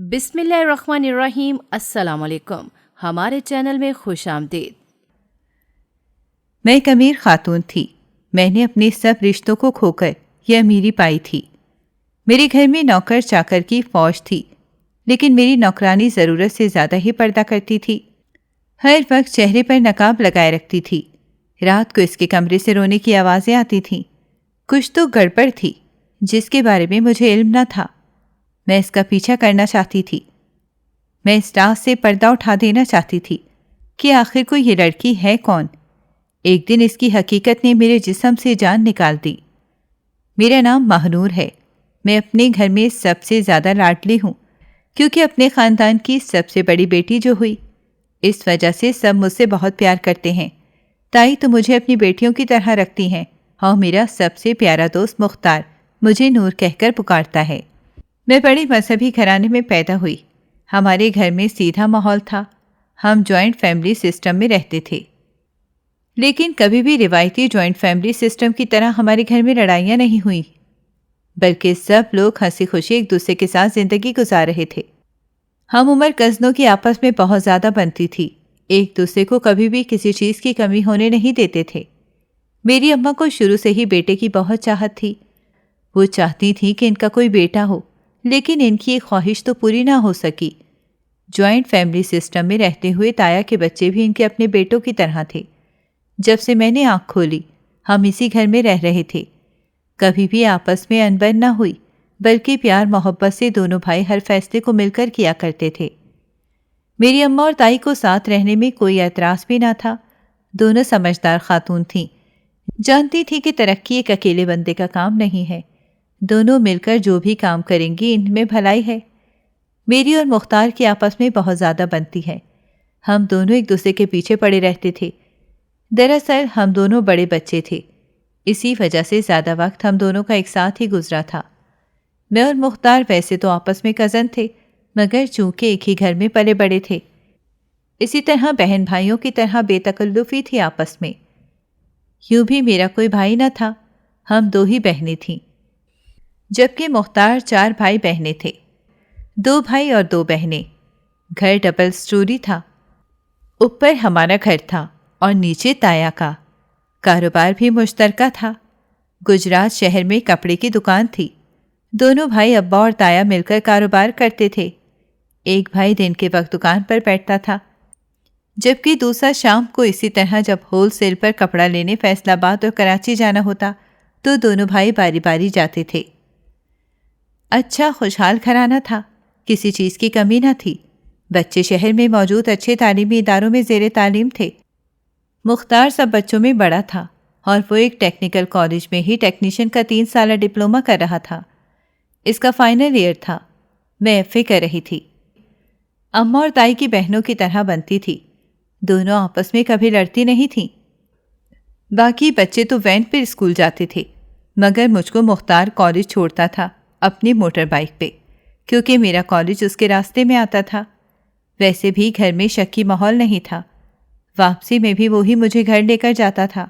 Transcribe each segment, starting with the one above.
بسم اللہ الرحمن الرحیم۔ السلام علیکم، ہمارے چینل میں خوش آمدید۔ میں ایک امیر خاتون تھی۔ میں نے اپنے سب رشتوں کو کھو کر یہ امیری پائی تھی۔ میرے گھر میں نوکر چاکر کی فوج تھی، لیکن میری نوکرانی ضرورت سے زیادہ ہی پردہ کرتی تھی۔ ہر وقت چہرے پر نقاب لگائے رکھتی تھی۔ رات کو اس کے کمرے سے رونے کی آوازیں آتی تھیں۔ کچھ تو گڑبڑ تھی جس کے بارے میں مجھے علم نہ تھا۔ میں اس کا پیچھا کرنا چاہتی تھی۔ میں اس راز سے پردہ اٹھا دینا چاہتی تھی کہ آخر کو یہ لڑکی ہے کون۔ ایک دن اس کی حقیقت نے میرے جسم سے جان نکال دی۔ میرا نام ماہنور ہے۔ میں اپنے گھر میں سب سے زیادہ لاڈلی ہوں، کیونکہ اپنے خاندان کی سب سے بڑی بیٹی جو ہوئی، اس وجہ سے سب مجھ سے بہت پیار کرتے ہیں۔ تائی تو مجھے اپنی بیٹیوں کی طرح رکھتی ہیں، اور میرا سب سے پیارا دوست مختار مجھے نور کہہ کر پکارتا ہے۔ میں بڑے مذہبی گھرانے میں پیدا ہوئی۔ ہمارے گھر میں سیدھا ماحول تھا۔ ہم جوائنٹ فیملی سسٹم میں رہتے تھے، لیکن کبھی بھی روایتی جوائنٹ فیملی سسٹم کی طرح ہمارے گھر میں لڑائیاں نہیں ہوئیں، بلکہ سب لوگ ہنسی خوشی ایک دوسرے کے ساتھ زندگی گزار رہے تھے۔ ہم عمر کزنوں کی آپس میں بہت زیادہ بنتی تھی، ایک دوسرے کو کبھی بھی کسی چیز کی کمی ہونے نہیں دیتے تھے۔ میری اماں کو شروع سے ہی بیٹے کی بہت چاہت تھی۔ وہ چاہتی تھی کہ ان کا کوئی بیٹا ہو، لیکن ان کی ایک خواہش تو پوری نہ ہو سکی۔ جوائنٹ فیملی سسٹم میں رہتے ہوئے تایا کے بچے بھی ان کے اپنے بیٹوں کی طرح تھے۔ جب سے میں نے آنکھ کھولی، ہم اسی گھر میں رہ رہے تھے۔ کبھی بھی آپس میں انبن نہ ہوئی، بلکہ پیار محبت سے دونوں بھائی ہر فیصلے کو مل کر کیا کرتے تھے۔ میری اماں اور تائی کو ساتھ رہنے میں کوئی اعتراض بھی نہ تھا۔ دونوں سمجھدار خاتون تھیں، جانتی تھی کہ ترقی ایک اکیلے بندے کا کام نہیں ہے۔ دونوں مل کر جو بھی کام کریں گی ان میں بھلائی ہے۔ میری اور مختار کی آپس میں بہت زیادہ بنتی ہے۔ ہم دونوں ایک دوسرے کے پیچھے پڑے رہتے تھے۔ دراصل ہم دونوں بڑے بچے تھے، اسی وجہ سے زیادہ وقت ہم دونوں کا ایک ساتھ ہی گزرا تھا۔ میں اور مختار ویسے تو آپس میں کزن تھے، مگر چونکہ ایک ہی گھر میں پلے بڑے تھے، اسی طرح بہن بھائیوں کی طرح بے تکلفی تھی آپس میں۔ یوں بھی میرا کوئی بھائی نہ تھا، ہم دو ہی بہنیں تھیں، جبکہ مختار 4 بھائی بہنیں تھے، 2 بھائی اور 2 بہنیں۔ گھر ڈبل سٹوری تھا، اوپر ہمارا گھر تھا اور نیچے تایا کا۔ کاروبار بھی مشترکہ تھا۔ گجرات شہر میں کپڑے کی دکان تھی۔ دونوں بھائی ابا اور تایا مل کر کاروبار کرتے تھے۔ ایک بھائی دن کے وقت دکان پر بیٹھتا تھا، جبکہ دوسرا شام کو اسی طرح جب ہول سیل پر کپڑا لینے فیصل آباد اور کراچی جانا ہوتا تو دونوں بھائی باری باری جاتے تھے۔ اچھا خوشحال گھرانہ تھا، کسی چیز کی کمی نہ تھی۔ بچے شہر میں موجود اچھے تعلیمی اداروں میں زیر تعلیم تھے۔ مختار سب بچوں میں بڑا تھا، اور وہ ایک ٹیکنیکل کالج میں ہی ٹیکنیشین کا 3 سالہ ڈپلومہ کر رہا تھا۔ اس کا فائنل ایئر تھا۔ میں ایف اے کر رہی تھی۔ اماں اور تائی کی بہنوں کی طرح بنتی تھی، دونوں آپس میں کبھی لڑتی نہیں تھیں۔ باقی بچے تو وین پر اسکول جاتے تھے، مگر مجھ کو مختار کالج چھوڑتا تھا اپنی موٹر بائیک پہ، کیونکہ میرا کالج اس کے راستے میں آتا تھا۔ ویسے بھی گھر میں شک کی ماحول نہیں تھا۔ واپسی میں بھی وہی مجھے گھر لے کر جاتا تھا،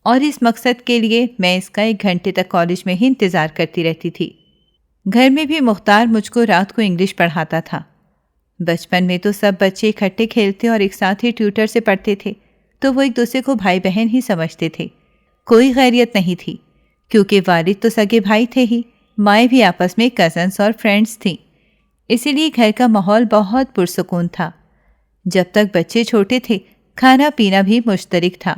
اور اس مقصد کے لیے میں اس کا 1 گھنٹے تک کالج میں ہی انتظار کرتی رہتی تھی۔ گھر میں بھی مختار مجھ کو رات کو انگلش پڑھاتا تھا۔ بچپن میں تو سب بچے اکٹھے کھیلتے اور ایک ساتھ ہی ٹیوٹر سے پڑھتے تھے، تو وہ ایک دوسرے کو بھائی بہن ہی سمجھتے تھے۔ کوئی غیریت نہیں تھی، کیونکہ والد تو سگے بھائی تھے ہی، مائیں بھی آپس میں کزنس اور فرینڈز تھیں۔ اسی لیے گھر کا ماحول بہت پرسکون تھا۔ جب تک بچے چھوٹے تھے کھانا پینا بھی مشترک تھا،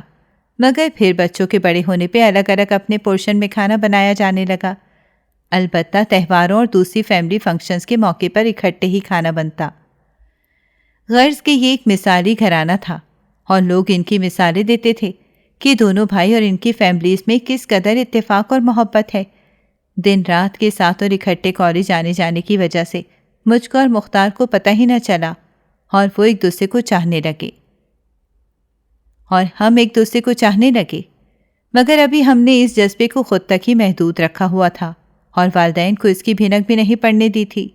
مگر پھر بچوں کے بڑے ہونے پہ الگ الگ اپنے پورشن میں کھانا بنایا جانے لگا۔ البتہ تہواروں اور دوسری فیملی فنکشنز کے موقع پر اکٹھے ہی کھانا بنتا۔ غرض کہ یہ ایک مثالی گھرانہ تھا، اور لوگ ان کی مثالیں دیتے تھے کہ دونوں بھائی اور ان کی فیملیز میں کس قدر اتفاق اور محبت ہے۔ دن رات کے ساتھ اور اکٹھے کالج آنے جانے کی وجہ سے مجھ کو اور مختار کو پتہ ہی نہ چلا، اور وہ ایک دوسرے کو چاہنے لگے اور ہم ایک دوسرے کو چاہنے لگے۔ مگر ابھی ہم نے اس جذبے کو خود تک ہی محدود رکھا ہوا تھا، اور والدین کو اس کی بھنک بھی نہیں پڑنے دی تھی۔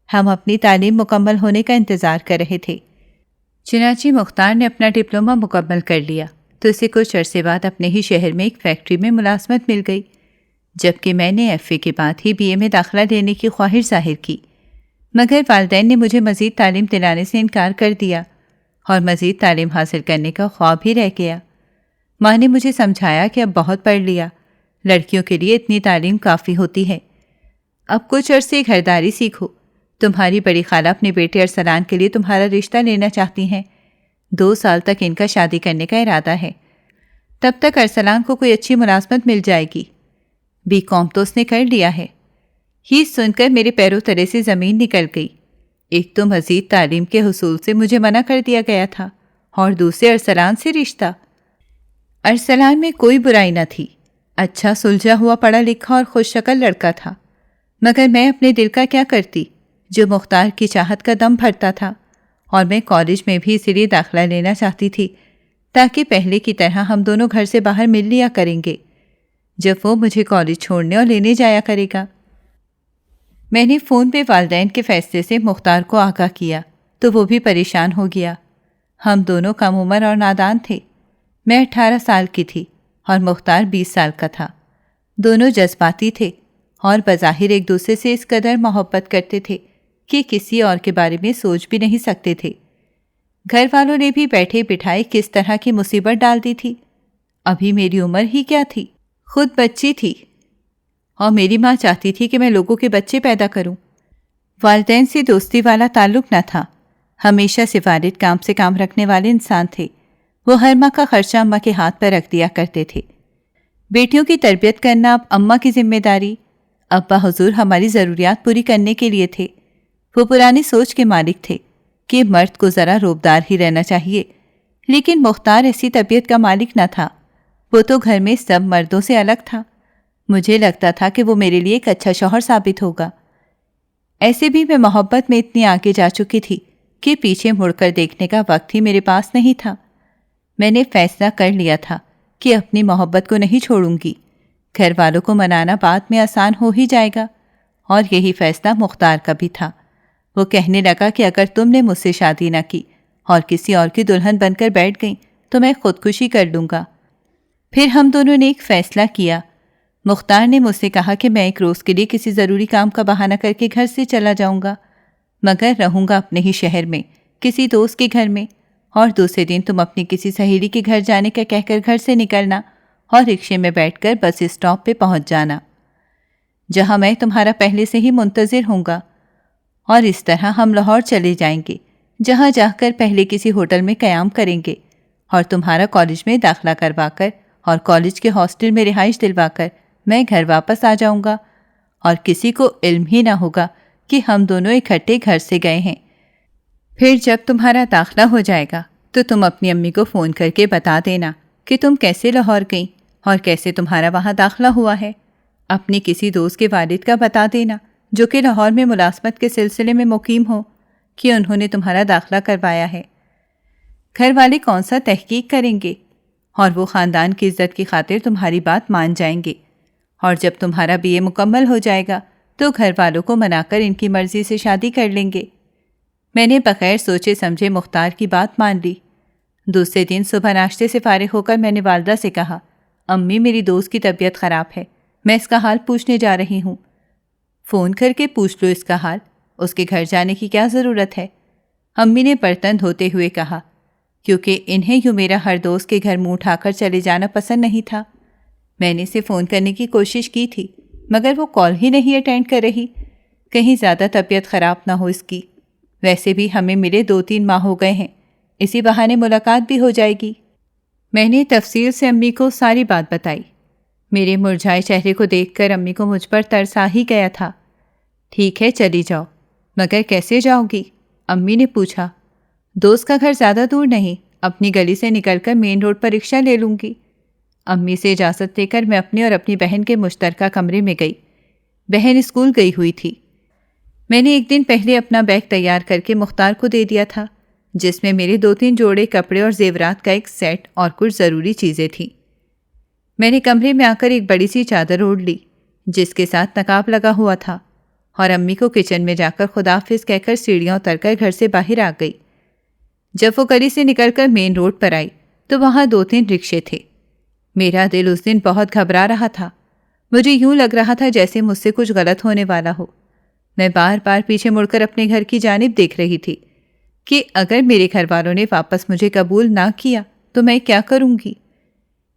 ہم اپنی تعلیم مکمل ہونے کا انتظار کر رہے تھے۔ چنانچہ مختار نے اپنا ڈپلومہ مکمل کر لیا تو اسے کچھ عرصے بعد اپنے ہی شہر میں ایک فیکٹری میں ملازمت مل گئی، جبکہ میں نے ایف اے کے بعد ہی بی اے میں داخلہ لینے کی خواہش ظاہر کی، مگر والدین نے مجھے مزید تعلیم دلانے سے انکار کر دیا اور مزید تعلیم حاصل کرنے کا خواب ہی رہ گیا۔ ماں نے مجھے سمجھایا کہ اب بہت پڑھ لیا، لڑکیوں کے لیے اتنی تعلیم کافی ہوتی ہے، اب کچھ عرصے گھرداری سیکھو۔ تمہاری بڑی خالہ اپنے بیٹے ارسلان کے لیے تمہارا رشتہ لینا چاہتی ہیں، 2 سال تک ان کا شادی کرنے کا ارادہ ہے، تب تک ارسلان کو کوئی اچھی ملازمت مل جائے گی۔ BCom تو اس نے کر لیا ہے۔ یہ سن کر میرے پیروں تلے سے زمین نکل گئی۔ ایک تو مزید تعلیم کے حصول سے مجھے منع کر دیا گیا تھا، اور دوسرے ارسلان سے رشتہ۔ ارسلان میں کوئی برائی نہ تھی، اچھا سلجھا ہوا پڑھا لکھا اور خوش شکل لڑکا تھا، مگر میں اپنے دل کا کیا کرتی جو مختار کی چاہت کا دم بھرتا تھا، اور میں کالج میں بھی اسی لیے داخلہ لینا چاہتی تھی تاکہ پہلے کی طرح ہم دونوں گھر سے باہر مل لیا کریں گے جب وہ مجھے کالج چھوڑنے اور لینے جایا کرے گا۔ میں نے فون پہ والدین کے فیصلے سے مختار کو آگاہ کیا تو وہ بھی پریشان ہو گیا۔ ہم دونوں کم عمر اور نادان تھے۔ میں 18 سال کی تھی اور مختار 20 سال کا تھا۔ دونوں جذباتی تھے اور بظاہر ایک دوسرے سے اس قدر محبت کرتے تھے کہ کسی اور کے بارے میں سوچ بھی نہیں سکتے تھے۔ گھر والوں نے بھی بیٹھے بٹھائے کس طرح کی مصیبت ڈال دی تھی۔ ابھی میری عمر ہی کیا تھی، خود بچی تھی، اور میری ماں چاہتی تھی کہ میں لوگوں کے بچے پیدا کروں۔ والدین سے دوستی والا تعلق نہ تھا، ہمیشہ سے والد کام سے کام رکھنے والے انسان تھے۔ وہ ہر ماہ کا خرچہ اماں کے ہاتھ پر رکھ دیا کرتے تھے۔ بیٹیوں کی تربیت کرنا اب اماں کی ذمہ داری۔ ابا حضور ہماری ضروریات پوری کرنے کے لیے تھے۔ وہ پرانی سوچ کے مالک تھے کہ مرد کو ذرا روبدار ہی رہنا چاہیے، لیکن مختار ایسی طبیعت کا مالک نہ تھا۔ وہ تو گھر میں سب مردوں سے الگ تھا۔ مجھے لگتا تھا کہ وہ میرے لیے ایک اچھا شوہر ثابت ہوگا۔ ایسے بھی میں محبت میں اتنی آگے جا چکی تھی کہ پیچھے مڑ کر دیکھنے کا وقت ہی میرے پاس نہیں تھا۔ میں نے فیصلہ کر لیا تھا کہ اپنی محبت کو نہیں چھوڑوں گی۔ گھر والوں کو منانا بعد میں آسان ہو ہی جائے گا، اور یہی فیصلہ مختار کا بھی تھا۔ وہ کہنے لگا کہ اگر تم نے مجھ سے شادی نہ کی اور کسی اور کی دلہن بن کر بیٹھ گئی تو میں خودکشی کر لوں گا۔ پھر ہم دونوں نے ایک فیصلہ کیا۔ مختار نے مجھ سے کہا کہ میں ایک روز کے لیے کسی ضروری کام کا بہانہ کر کے گھر سے چلا جاؤں گا، مگر رہوں گا اپنے ہی شہر میں کسی دوست کے گھر میں، اور دوسرے دن تم اپنی کسی سہیلی کے گھر جانے کا کہہ کر گھر سے نکلنا اور رکشے میں بیٹھ کر بس اسٹاپ پہ پہنچ جانا، جہاں میں تمہارا پہلے سے ہی منتظر ہوں گا، اور اس طرح ہم لاہور چلے جائیں گے، جہاں جا کر پہلے کسی ہوٹل میں قیام کریں گے، اور تمہارا کالج میں داخلہ کروا کر اور کالج کے ہاسٹل میں رہائش دلوا کر میں گھر واپس آ جاؤں گا، اور کسی کو علم ہی نہ ہوگا کہ ہم دونوں اکٹھے گھر سے گئے ہیں۔ پھر جب تمہارا داخلہ ہو جائے گا تو تم اپنی امی کو فون کر کے بتا دینا کہ تم کیسے لاہور گئیں اور کیسے تمہارا وہاں داخلہ ہوا ہے۔ اپنی کسی دوست کے والد کا بتا دینا جو کہ لاہور میں ملازمت کے سلسلے میں مقیم ہو کہ انہوں نے تمہارا داخلہ کروایا ہے۔ گھر والے کون سا تحقیق کریں گے، اور وہ خاندان کی عزت کی خاطر تمہاری بات مان جائیں گے، اور جب تمہارا BA مکمل ہو جائے گا تو گھر والوں کو منا کر ان کی مرضی سے شادی کر لیں گے۔ میں نے بغیر سوچے سمجھے مختار کی بات مان لی۔ دوسرے دن صبح ناشتے سے فارغ ہو کر میں نے والدہ سے کہا، امی میری دوست کی طبیعت خراب ہے، میں اس کا حال پوچھنے جا رہی ہوں۔ فون کر کے پوچھ لو اس کا حال، اس کے گھر جانے کی کیا ضرورت ہے؟ امی نے برتن دھوتے ہوئے کہا، کیونکہ انہیں یوں میرا ہر دوست کے گھر منہ اٹھا کر چلے جانا پسند نہیں تھا۔ میں نے اسے فون کرنے کی کوشش کی تھی مگر وہ کال ہی نہیں اٹینڈ کر رہی، کہیں زیادہ طبیعت خراب نہ ہو اس کی۔ ویسے بھی ہمیں ملے 2-3 ماہ ہو گئے ہیں، اسی بہانے ملاقات بھی ہو جائے گی۔ میں نے تفصیل سے امی کو ساری بات بتائی۔ میرے مرجھائے چہرے کو دیکھ کر امی کو مجھ پر ترس آ ہی گیا تھا۔ ٹھیک ہے چلی جاؤ، مگر کیسے جاؤ گی؟ امی نے پوچھا۔ دوست کا گھر زیادہ دور نہیں، اپنی گلی سے نکل کر مین روڈ پر رکشہ لے لوں گی۔ امی سے اجازت لے کر میں اپنی اور اپنی بہن کے مشترکہ کمرے میں گئی۔ بہن اسکول گئی ہوئی تھی۔ میں نے ایک دن پہلے اپنا بیگ تیار کر کے مختار کو دے دیا تھا، جس میں میرے 2-3 جوڑے کپڑے اور زیورات کا ایک سیٹ اور کچھ ضروری چیزیں تھیں۔ میں نے کمرے میں آ کر ایک بڑی سی چادر اوڑھ لی جس کے ساتھ نقاب لگا ہوا تھا، اور امی کو کچن میں جا کر خداحافظ کہہ کر سیڑھیاں اتر کر گھر سے باہر آ گئی۔ جب وہ گلی سے نکل کر مین روڈ پر آئی تو وہاں 2-3 رکشے تھے۔ میرا دل اس دن بہت گھبرا رہا تھا۔ مجھے یوں لگ رہا تھا جیسے مجھ سے کچھ غلط ہونے والا ہو، میں بار بار پیچھے مڑ کر اپنے گھر کی جانب دیکھ رہی تھی کہ اگر میرے گھر والوں نے واپس مجھے قبول نہ کیا تو میں کیا کروں گی؟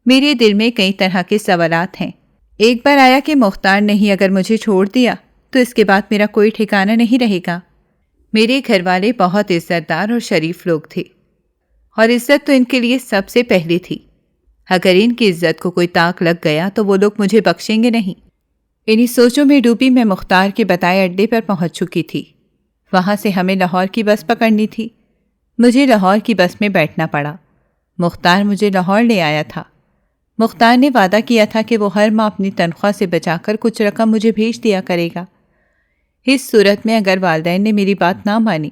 میرے دل میں کئی طرح کے سوالات ہیں۔ ایک بار آیا کہ مختار نے ہی اگر مجھے چھوڑ دیا تو اس کے بعد میرا کوئی ٹھکانہ نہیں رہے گا۔ میرے گھر والے بہت عزت دار اور شریف لوگ تھے، اور عزت تو ان کے لیے سب سے پہلے تھی۔ اگر ان کی عزت کو کوئی طاق لگ گیا تو وہ لوگ مجھے بخشیں گے نہیں۔ انہی سوچوں میں ڈوبی میں مختار کے بتائے اڈے پر پہنچ چکی تھی۔ وہاں سے ہمیں لاہور کی بس پکڑنی تھی۔ مجھے لاہور کی بس میں بیٹھنا پڑا۔ مختار مجھے لاہور لے آیا تھا۔ مختار نے وعدہ کیا تھا کہ وہ ہر ماہ اپنی تنخواہ سے بچا کر کچھ رقم مجھے بھیج دیا کرے گا۔ اس صورت میں اگر والدین نے میری بات نہ مانی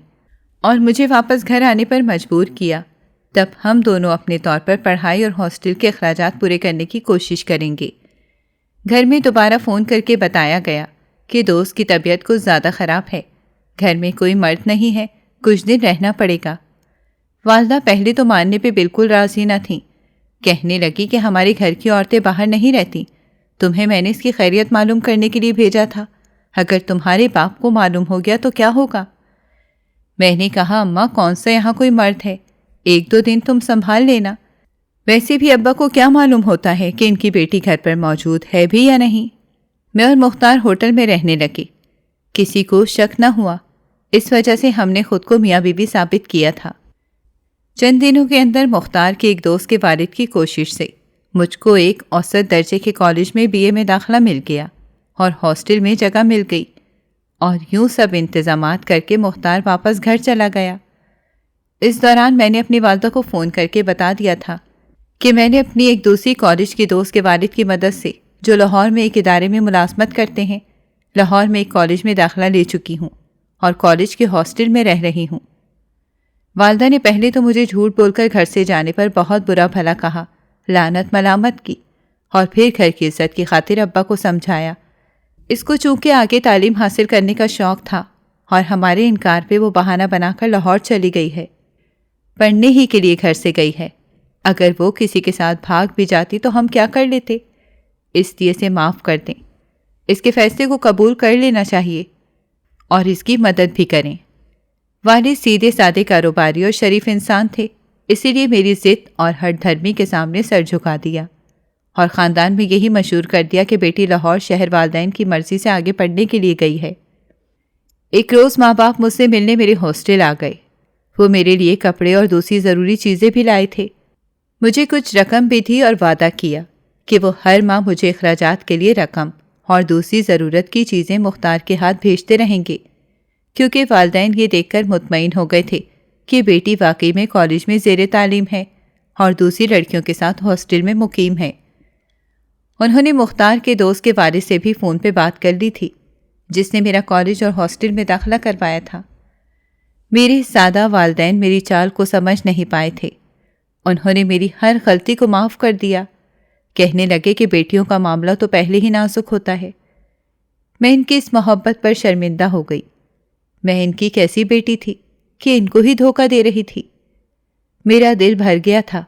اور مجھے واپس گھر آنے پر مجبور کیا، تب ہم دونوں اپنے طور پر پڑھائی اور ہاسٹل کے اخراجات پورے کرنے کی کوشش کریں گے۔ گھر میں دوبارہ فون کر کے بتایا گیا کہ دوست کی طبیعت کچھ زیادہ خراب ہے، گھر میں کوئی مرد نہیں ہے، کچھ دن رہنا پڑے گا۔ والدہ پہلے تو ماننے پہ بالکل راضی نہ تھیں، کہنے لگی کہ ہمارے گھر کی عورتیں باہر نہیں رہتی، تمہیں میں نے اس کی خیریت معلوم کرنے کے لیے بھیجا تھا، اگر تمہارے باپ کو معلوم ہو گیا تو کیا ہوگا؟ میں نے کہا اماں کون سا یہاں کوئی مرد ہے، 1-2 دن تم سنبھال لینا، ویسے بھی ابا کو کیا معلوم ہوتا ہے کہ ان کی بیٹی گھر پر موجود ہے بھی یا نہیں۔ میں اور مختار ہوٹل میں رہنے لگے، کسی کو شک نہ ہوا، اس وجہ سے ہم نے خود کو میاں بیوی ثابت کیا تھا۔ چند دنوں کے اندر مختار کے ایک دوست کے والد کی کوشش سے مجھ کو ایک اوسط درجے کے کالج میں BA میں داخلہ مل گیا اور ہاسٹل میں جگہ مل گئی، اور یوں سب انتظامات کر کے مختار واپس گھر چلا گیا۔ اس دوران میں نے اپنی والدہ کو فون کر کے بتا دیا تھا کہ میں نے اپنی ایک دوسری کالج کی دوست کے والد کی مدد سے، جو لاہور میں ایک ادارے میں ملازمت کرتے ہیں، لاہور میں ایک کالج میں داخلہ لے چکی ہوں اور کالج کے ہاسٹل میں رہ رہی ہوں۔ والدہ نے پہلے تو مجھے جھوٹ بول کر گھر سے جانے پر بہت برا بھلا کہا، لعنت ملامت کی، اور پھر گھر کی عزت کی خاطر ابا کو سمجھایا۔ اس کو چونکہ آگے تعلیم حاصل کرنے کا شوق تھا اور ہمارے انکار پہ وہ بہانہ بنا کر لاہور چلی گئی ہے، پڑھنے ہی کے لیے گھر سے گئی ہے۔ اگر وہ کسی کے ساتھ بھاگ بھی جاتی تو ہم کیا کر لیتے؟ اس لیے سے معاف کر دیں، اس کے فیصلے کو قبول کر لینا چاہیے اور اس کی مدد بھی کریں۔ والد سیدھے سادے کاروباری اور شریف انسان تھے، اسی لیے میری ضد اور ہٹ دھرمی کے سامنے سر جھکا دیا اور خاندان میں یہی مشہور کر دیا کہ بیٹی لاہور شہر والدین کی مرضی سے آگے پڑھنے کے لیے گئی ہے۔ ایک روز ماں باپ مجھ سے ملنے میرے ہاسٹل آ گئے۔ وہ میرے لیے کپڑے اور دوسری ضروری چیزیں بھی لائے تھے۔ مجھے کچھ رقم بھی دی اور وعدہ کیا کہ وہ ہر ماہ مجھے اخراجات کے لیے رقم اور دوسری ضرورت کی چیزیں مختار کے ہاتھ بھیجتے رہیں گے، کیونکہ والدین یہ دیکھ کر مطمئن ہو گئے تھے کہ بیٹی واقعی میں کالج میں زیر تعلیم ہے اور دوسری لڑکیوں کے ساتھ ہاسٹل میں مقیم ہے۔ انہوں نے مختار کے دوست کے والد سے بھی فون پہ بات کر لی تھی، جس نے میرا کالج اور ہاسٹل میں داخلہ کروایا تھا۔ میرے سادہ والدین میری چال کو سمجھ نہیں پائے تھے۔ انہوں نے میری ہر غلطی کو معاف کر دیا، کہنے لگے کہ بیٹیوں کا معاملہ تو پہلے ہی نازک ہوتا ہے۔ میں ان کی اس محبت پر شرمندہ ہو گئی۔ میں ان کی کیسی بیٹی تھی کہ ان کو ہی دھوکہ دے رہی تھی؟ میرا دل بھر گیا تھا۔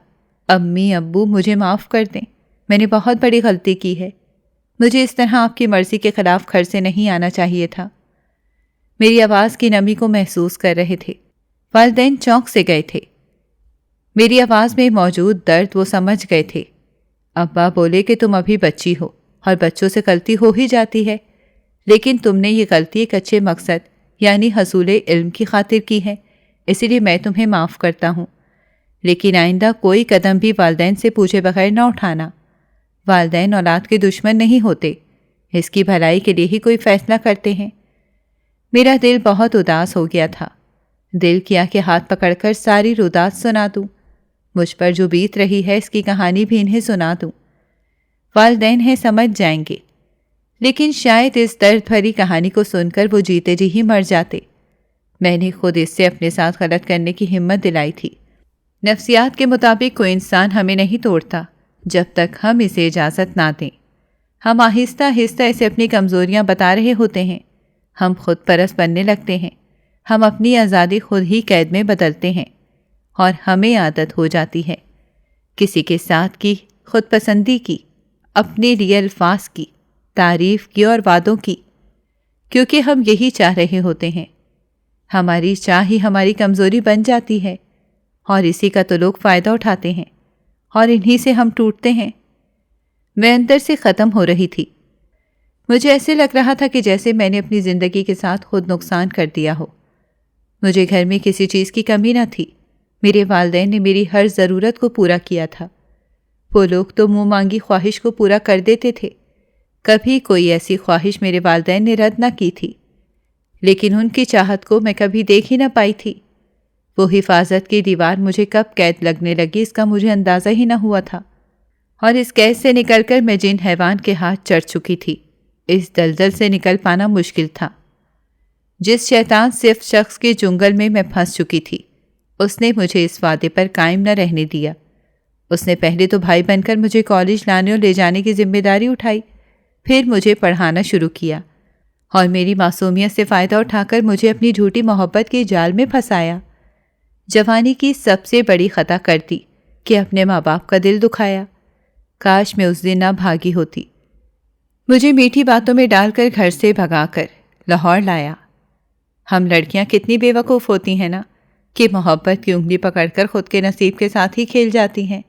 امی ابو مجھے معاف کر دیں، میں نے بہت بڑی غلطی کی ہے، مجھے اس طرح آپ کی مرضی کے خلاف گھر سے نہیں آنا چاہیے تھا۔ میری آواز کی نمی کو محسوس کر رہے تھے۔ والدین چونک سے گئے تھے۔ میری آواز میں موجود درد وہ سمجھ گئے تھے۔ ابا بولے کہ تم ابھی بچی ہو اور بچوں سے غلطی ہو ہی جاتی ہے، لیکن تم نے یہ غلطی ایک اچھے مقصد یعنی حصول علم کی خاطر کی ہے، اسی لیے میں تمہیں معاف کرتا ہوں، لیکن آئندہ کوئی قدم بھی والدین سے پوچھے بغیر نہ اٹھانا۔ والدین اولاد کے دشمن نہیں ہوتے، اس کی بھلائی کے لیے ہی کوئی فیصلہ کرتے ہیں۔ میرا دل بہت اداس ہو گیا تھا۔ دل کیا کہ ہاتھ پکڑ کر ساری رودات سنا دوں، مجھ پر جو بیت رہی ہے اس کی کہانی بھی انہیں سنا دوں۔ والدین ہیں سمجھ جائیں گے، لیکن شاید اس درد بھری کہانی کو سن کر وہ جیتے جی ہی مر جاتے۔ میں نے خود اس سے اپنے ساتھ غلط کرنے کی ہمت دلائی تھی۔ نفسیات کے مطابق کوئی انسان ہمیں نہیں توڑتا جب تک ہم اسے اجازت نہ دیں۔ ہم آہستہ آہستہ اسے اپنی کمزوریاں بتا رہے ہوتے ہیں، ہم خود پرست بننے لگتے ہیں، ہم اپنی آزادی خود ہی قید میں بدلتے ہیں، اور ہمیں عادت ہو جاتی ہے کسی کے ساتھ کی، خود پسندی کی، اپنے لیے الفاظ کی، تعریف کی اور وعدوں کی۔ کیونکہ ہم یہی چاہ رہے ہوتے ہیں۔ ہماری چاہ ہی ہماری کمزوری بن جاتی ہے، اور اسی کا تو لوگ فائدہ اٹھاتے ہیں، اور انہی سے ہم ٹوٹتے ہیں۔ میں اندر سے ختم ہو رہی تھی۔ مجھے ایسے لگ رہا تھا کہ جیسے میں نے اپنی زندگی کے ساتھ خود نقصان کر دیا ہو۔ مجھے گھر میں کسی چیز کی کمی نہ تھی۔ میرے والدین نے میری ہر ضرورت کو پورا کیا تھا۔ وہ لوگ تو منہ مانگی خواہش کو پورا کر دیتے تھے۔ کبھی کوئی ایسی خواہش میرے والدین نے رد نہ کی تھی، لیکن ان کی چاہت کو میں کبھی دیکھ ہی نہ پائی تھی۔ وہ حفاظت کی دیوار مجھے کب قید لگنے لگی اس کا مجھے اندازہ ہی نہ ہوا تھا، اور اس قید سے نکل کر میں جن حیوان کے ہاتھ چڑھ چکی تھی، اس دلدل سے نکل پانا مشکل تھا۔ جس شیطان صرف شخص کے جنگل میں پھنس چکی تھی، اس نے مجھے اس وعدے پر قائم نہ رہنے دیا۔ اس نے پہلے تو بھائی بن کر مجھے کالج لانے اور لے جانے کی ذمہ داری اٹھائی، پھر مجھے پڑھانا شروع کیا، اور میری معصومیت سے فائدہ اٹھا کر مجھے اپنی جھوٹی محبت کے جال میں پھنسایا۔ جوانی کی سب سے بڑی خطا کر دی کہ اپنے ماں باپ کا دل دکھایا۔ کاش میں اس دن نہ بھاگی ہوتی۔ مجھے میٹھی باتوں میں ڈال کر گھر سے بھگا کر لاہور لایا۔ ہم لڑکیاں کتنی بے وقوف ہوتی ہیں نا، کہ محبت کی انگلی پکڑ کر خود کے نصیب کے ساتھ ہی کھیل جاتی ہیں۔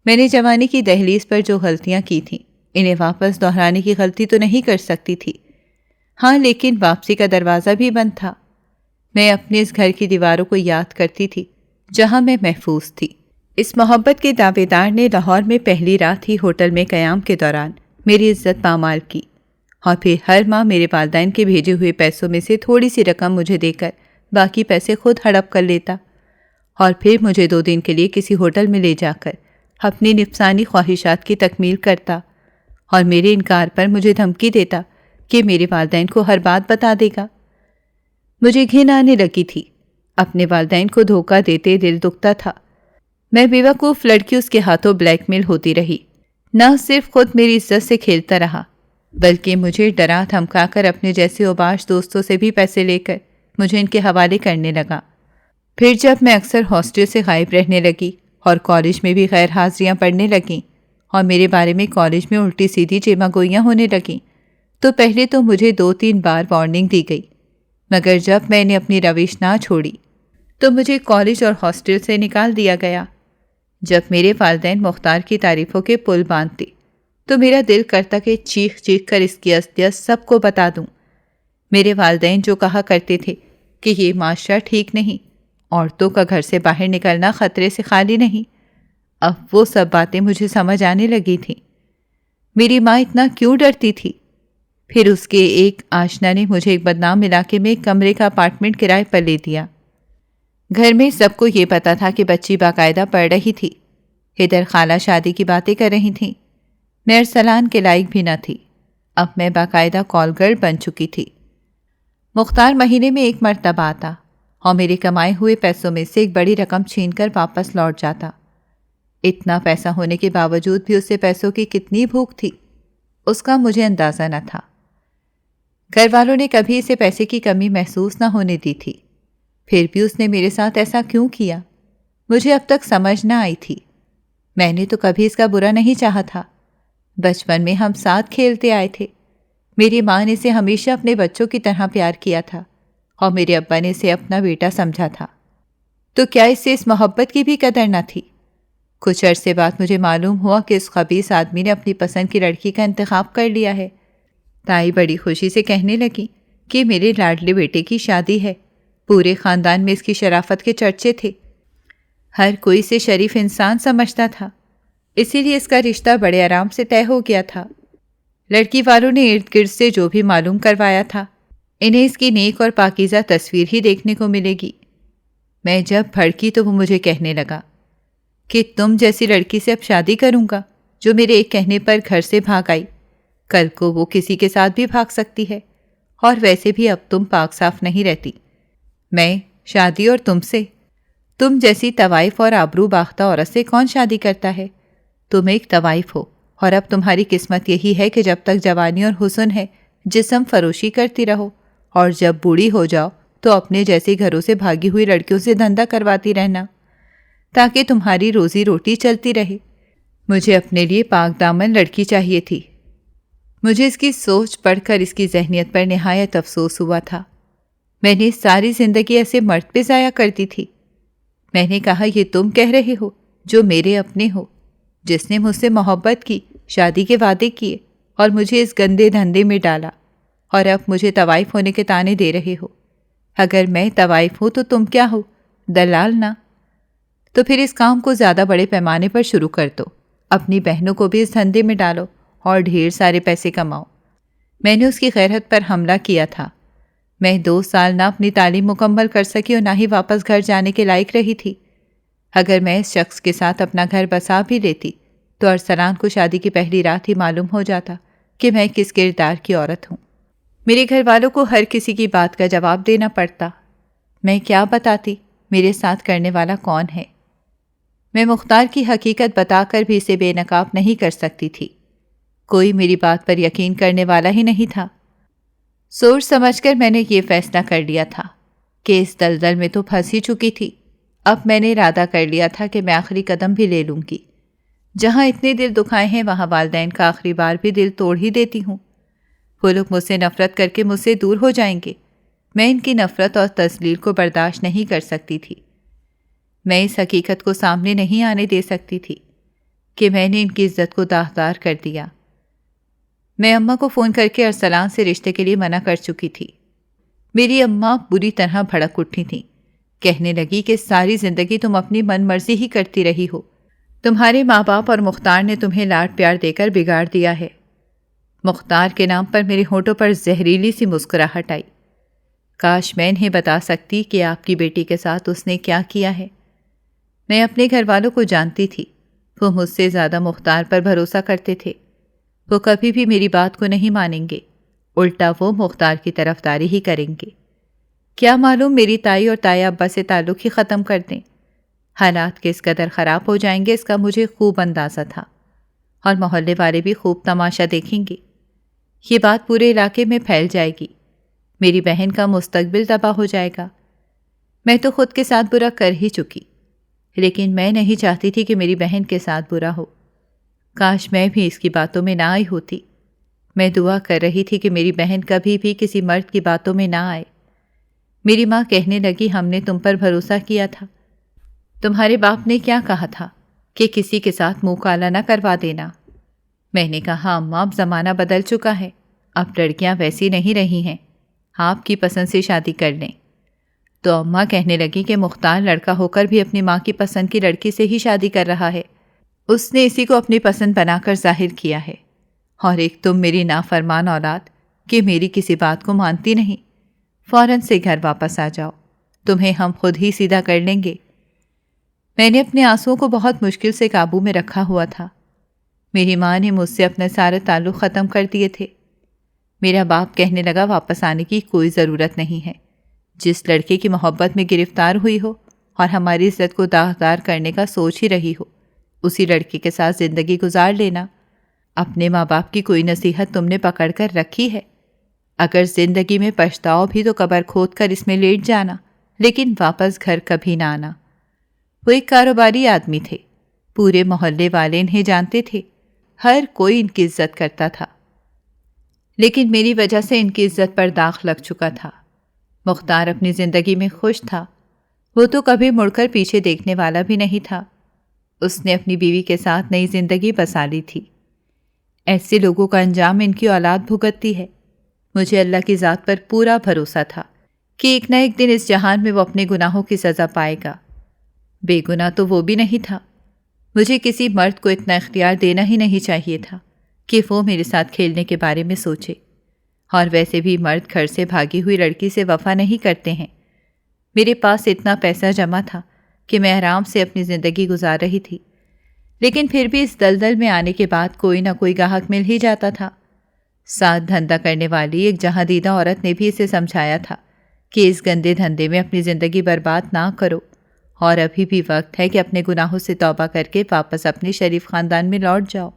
میں نے جوانی کی دہلیز پر جو غلطیاں کی تھیں، انہیں واپس دہرانے کی غلطی تو نہیں کر سکتی تھی۔ ہاں، لیکن واپسی کا دروازہ بھی بند تھا۔ میں اپنے اس گھر کی دیواروں کو یاد کرتی تھی جہاں میں محفوظ تھی۔ اس محبت کے دعوے دار نے لاہور میں پہلی رات ہی ہوٹل میں قیام کے دوران میری عزت پامال کی، اور پھر ہر ماہ میرے والدین کے بھیجے ہوئے پیسوں میں سے تھوڑی سی رقم مجھے دے کر باقی پیسے خود ہڑپ کر لیتا، اور پھر مجھے 2 دن کے لیے کسی ہوٹل میں لے جا کر اپنی نفسانی خواہشات کی تکمیل کرتا، اور میرے انکار پر مجھے دھمکی دیتا کہ میرے والدین کو ہر بات بتا دے گا۔ مجھے گھن آنے لگی تھی۔ اپنے والدین کو دھوکہ دیتے دل دکھتا تھا۔ میں بے وقوف لڑکی اس کے ہاتھوں بلیک میل ہوتی رہی۔ نہ صرف خود میری عزت سے کھیلتا رہا، بلکہ مجھے ڈرا دھمکا کر اپنے جیسے اوباش دوستوں سے بھی پیسے لے کر مجھے ان کے حوالے کرنے لگا۔ پھر جب میں اکثر ہاسٹل سے غائب رہنے لگی اور کالج میں بھی غیر حاضریاں پڑھنے لگیں، اور میرے بارے میں کالج میں الٹی سیدھی چیما گوئیاں ہونے لگیں، تو پہلے تو مجھے 2-3 بار وارننگ دی گئی، مگر جب میں نے اپنی روش نہ چھوڑی تو مجھے کالج اور ہاسٹل سے نکال دیا گیا۔ جب میرے والدین مختار کی تعریفوں کے پل باندھتے تو میرا دل کرتا کہ چیخ چیخ کر اس کی اصلیت سب کو بتا دوں۔ میرے والدین جو کہا کرتے تھے کہ یہ معاشرہ ٹھیک نہیں، عورتوں کا گھر سے باہر نکلنا خطرے سے خالی نہیں، اب وہ سب باتیں مجھے سمجھ آنے لگی تھیں۔ میری ماں اتنا کیوں ڈرتی تھی؟ پھر اس کے ایک آشنا نے مجھے ایک بدنام علاقے میں ایک کمرے کا اپارٹمنٹ کرائے پر لے دیا۔ گھر میں سب کو یہ پتا تھا کہ بچی باقاعدہ پڑھ رہی تھی۔ ادھر خالہ شادی کی باتیں کر رہی تھیں۔ میں ارسلان کے لائق بھی نہ تھی۔ اب میں باقاعدہ کال گرل بن چکی تھی۔ مختار مہینے میں 1 مرتبہ آتا اور میرے کمائے ہوئے پیسوں میں سے ایک بڑی رقم چھین کر واپس لوٹ جاتا۔ اتنا پیسہ ہونے کے باوجود بھی اسے پیسوں کی کتنی بھوک تھی، اس کا مجھے اندازہ نہ تھا۔ گھر والوں نے کبھی اسے پیسے کی کمی محسوس نہ ہونے دی تھی، پھر بھی اس نے میرے ساتھ ایسا کیوں کیا، مجھے اب تک سمجھ نہ آئی تھی۔ میں نے تو کبھی اس کا برا نہیں چاہا تھا۔ بچپن میں ہم ساتھ کھیلتے آئے تھے۔ میری ماں نے اسے ہمیشہ اپنے بچوں کی طرح پیار کیا تھا، اور میرے ابا نے اسے اپنا بیٹا سمجھا تھا۔ تو کیا اس سے اس محبت کی بھی قدر نہ تھی؟ کچھ عرصے بعد مجھے معلوم ہوا کہ اس خبیث آدمی نے اپنی پسند کی لڑکی کا انتخاب کر لیا ہے۔ تائی بڑی خوشی سے کہنے لگی کہ میرے لاڈلے بیٹے کی شادی ہے۔ پورے خاندان میں اس کی شرافت کے چرچے تھے۔ ہر کوئی اسے شریف انسان سمجھتا تھا، اسی لیے اس کا رشتہ بڑے آرام سے طے ہو گیا تھا۔ لڑکی والوں نے ارد گرد سے جو بھی معلوم کروایا تھا، انہیں اس کی نیک اور پاکیزہ تصویر ہی دیکھنے کو ملے گی۔ میں جب بھڑکی تو وہ مجھے کہنے لگا کہ تم جیسی لڑکی سے اب شادی کروں گا جو میرے ایک کہنے پر گھر سے بھاگ آئی، کل کو وہ کسی کے ساتھ بھی بھاگ سکتی ہے، اور ویسے بھی اب تم پاک صاف نہیں رہتی۔ میں شادی اور تم جیسی طوائف اور آبرو باختہ عورت سے کون شادی کرتا ہے؟ تم ایک طوائف ہو، اور اب تمہاری قسمت یہی ہے کہ جب تک جوانی اور حسن ہے جسم فروشی کرتی رہو، اور جب بوڑھی ہو جاؤ تو اپنے جیسے گھروں سے بھاگی ہوئی لڑکیوں سے دھندا کرواتی رہنا، تاکہ تمہاری روزی روٹی چلتی رہے۔ مجھے اپنے لیے پاک دامن لڑکی چاہیے تھی۔ مجھے اس کی سوچ پڑھ کر اس کی ذہنیت پر نہایت افسوس ہوا تھا۔ میں نے ساری زندگی ایسے مرد پہ ضائع کر دی تھی۔ میں نے کہا یہ تم کہہ رہے ہو جو میرے اپنے ہو، جس نے مجھ سے محبت کی، شادی کے وعدے کیے اور مجھے اس گندے دھندے میں ڈالا، اور اب مجھے طوائف ہونے کے طعنے دے رہے ہو۔ اگر میں طوائف ہوں تو تم کیا ہو؟ دلال نہ؟ تو پھر اس کام کو زیادہ بڑے پیمانے پر شروع کر دو، اپنی بہنوں کو بھی اس دھندے میں ڈالو اور ڈھیر سارے پیسے کماؤ۔ میں نے اس کی غیرت پر حملہ کیا تھا۔ میں 2 سال نہ اپنی تعلیم مکمل کر سکی اور نہ ہی واپس گھر جانے کے لائق رہی تھی۔ اگر میں اس شخص کے ساتھ اپنا گھر بسا بھی لیتی تو ارسلان کو شادی کی پہلی رات ہی معلوم ہو جاتا کہ میں کس کردار کی عورت ہوں۔ میرے گھر والوں کو ہر کسی کی بات کا جواب دینا پڑتا۔ میں کیا بتاتی میرے ساتھ کرنے والا کون ہے؟ میں مختار کی حقیقت بتا کر بھی اسے بے نقاب نہیں کر سکتی تھی۔ کوئی میری بات پر یقین کرنے والا ہی نہیں تھا۔ سوچ سمجھ کر میں نے یہ فیصلہ کر لیا تھا کہ اس دلدل میں تو پھنس ہی چکی تھی۔ اب میں نے ارادہ کر لیا تھا کہ میں آخری قدم بھی لے لوں گی۔ جہاں اتنے دل دکھائے ہیں وہاں والدین کا آخری بار بھی دل توڑ ہی دیتی ہوں۔ وہ لوگ مجھ سے نفرت کر کے مجھ سے دور ہو جائیں گے۔ میں ان کی نفرت اور تذلیل کو برداشت نہیں کر سکتی تھی۔ میں اس حقیقت کو سامنے نہیں آنے دے سکتی تھی کہ میں نے ان کی عزت کو داغدار کر دیا۔ میں اماں کو فون کر کے ارسلان سے رشتے کے لیے منع کر چکی تھی۔ میری اماں بری طرح بھڑک اٹھی تھیں۔ کہنے لگی کہ ساری زندگی تم اپنی من مرضی ہی کرتی رہی ہو۔ تمہارے ماں باپ اور مختار نے تمہیں لاڈ پیار دے کر بگاڑ دیا ہے۔ مختار کے نام پر میرے ہونٹوں پر زہریلی سی مسکراہٹ آئی۔ کاش میں انہیں بتا سکتی کہ آپ کی بیٹی کے ساتھ اس نے کیا کیا ہے۔ میں اپنے گھر والوں کو جانتی تھی۔ وہ مجھ سے زیادہ مختار پر بھروسہ کرتے تھے۔ وہ کبھی بھی میری بات کو نہیں مانیں گے، الٹا وہ مختار کی طرفداری ہی کریں گے۔ کیا معلوم میری تائی اور تایا ابا سے تعلق ہی ختم کر دیں۔ حالات کس قدر خراب ہو جائیں گے اس کا مجھے خوب اندازہ تھا، اور محلے والے بھی خوب تماشا دیکھیں گے۔ یہ بات پورے علاقے میں پھیل جائے گی۔ میری بہن کا مستقبل تباہ ہو جائے گا۔ میں تو خود کے ساتھ برا کر ہی چکی، لیکن میں نہیں چاہتی تھی کہ میری بہن کے ساتھ برا ہو۔ کاش میں بھی اس کی باتوں میں نہ آئی ہوتی۔ میں دعا کر رہی تھی کہ میری بہن کبھی بھی کسی مرد کی باتوں میں نہ آئے۔ میری ماں کہنے لگی ہم نے تم پر بھروسہ کیا تھا۔ تمہارے باپ نے کیا کہا تھا کہ کسی کے ساتھ منہ کالا نہ کروا دینا۔ میں نے کہا اماں اب زمانہ بدل چکا ہے، اب لڑکیاں ویسی نہیں رہی ہیں، آپ کی پسند سے شادی کر لیں۔ تو اماں کہنے لگی کہ مختار لڑکا ہو کر بھی اپنی ماں کی پسند کی لڑکی سے ہی شادی کر رہا ہے۔ اس نے اسی کو اپنی پسند بنا کر ظاہر کیا ہے، اور ایک تم میری نافرمان اولاد کہ میری کسی بات کو مانتی نہیں۔ فوراً سے گھر واپس آ جاؤ، تمہیں ہم خود ہی سیدھا کر لیں گے۔ میں نے اپنے آنسوؤں کو بہت مشکل سے قابو میں رکھا ہوا تھا۔ میری ماں نے مجھ سے اپنے سارے تعلق ختم کر دیے تھے۔ میرا باپ کہنے لگا واپس آنے کی کوئی ضرورت نہیں ہے۔ جس لڑکے کی محبت میں گرفتار ہوئی ہو اور ہماری عزت کو داغدار کرنے کا سوچ ہی رہی ہو، اسی لڑکے کے ساتھ زندگی گزار لینا۔ اپنے ماں باپ کی کوئی نصیحت تم نے پکڑ کر رکھی ہے؟ اگر زندگی میں پچھتاؤ بھی تو قبر کھود کر اس میں لیٹ جانا، لیکن واپس گھر کبھی نہ آنا۔ وہ ایک کاروباری آدمی تھے، پورے محلے والے انہیں جانتے تھے، ہر کوئی ان کی عزت کرتا تھا، لیکن میری وجہ سے ان کی عزت پر داغ لگ چکا تھا۔ مختار اپنی زندگی میں خوش تھا، وہ تو کبھی مڑ کر پیچھے دیکھنے والا بھی نہیں تھا۔ اس نے اپنی بیوی کے ساتھ نئی زندگی بسا لی تھی۔ ایسے لوگوں کا انجام ان کی اولاد بھگتتی ہے۔ مجھے اللہ کی ذات پر پورا بھروسہ تھا کہ ایک نہ ایک دن اس جہان میں وہ اپنے گناہوں کی سزا پائے گا۔ بے گناہ تو وہ بھی نہیں تھا۔ مجھے کسی مرد کو اتنا اختیار دینا ہی نہیں چاہیے تھا کہ وہ میرے ساتھ کھیلنے کے بارے میں سوچے، اور ویسے بھی مرد گھر سے بھاگی ہوئی لڑکی سے وفا نہیں کرتے ہیں۔ میرے پاس اتنا پیسہ جمع تھا کہ میں آرام سے اپنی زندگی گزار رہی تھی، لیکن پھر بھی اس دلدل میں آنے کے بعد کوئی نہ کوئی گاہک مل ہی جاتا تھا۔ ساتھ دھندا کرنے والی ایک جہاں دیدہ عورت نے بھی اسے سمجھایا تھا کہ اس گندے دھندے میں اپنی زندگی برباد نہ کرو، اور ابھی بھی وقت ہے کہ اپنے گناہوں سے توبہ کر کے واپس اپنے شریف خاندان میں لوٹ جاؤ،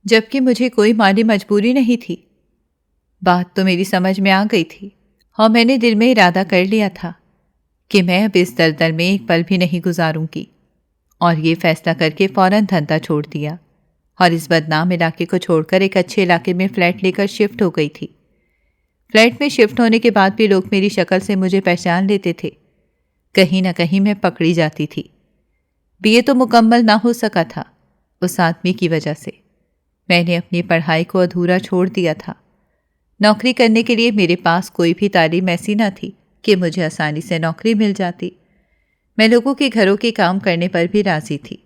جبکہ مجھے کوئی مالی مجبوری نہیں تھی۔ بات تو میری سمجھ میں آ گئی تھی، اور میں نے دل میں ارادہ کر لیا تھا کہ میں اب اس دلدل میں ایک پل بھی نہیں گزاروں گی، اور یہ فیصلہ کر کے فوراً دھندا چھوڑ دیا اور اس بدنام علاقے کو چھوڑ کر ایک اچھے علاقے میں فلیٹ لے کر شفٹ ہو گئی تھی۔ فلیٹ میں شفٹ ہونے کے بعد بھی لوگ میری شکل سے مجھے پہچان لیتے تھے۔ کہیں نہ کہیں میں پکڑی جاتی تھی۔ BA تو مکمل نہ ہو سکا تھا اس آدمی کی وجہ سے۔ میں نے اپنی پڑھائی کو ادھورا چھوڑ دیا تھا۔ نوکری کرنے کے لیے میرے پاس کوئی بھی تعلیم ایسی نہ تھی کہ مجھے آسانی سے نوکری مل جاتی۔ میں لوگوں کے گھروں کے کام کرنے پر بھی راضی تھی،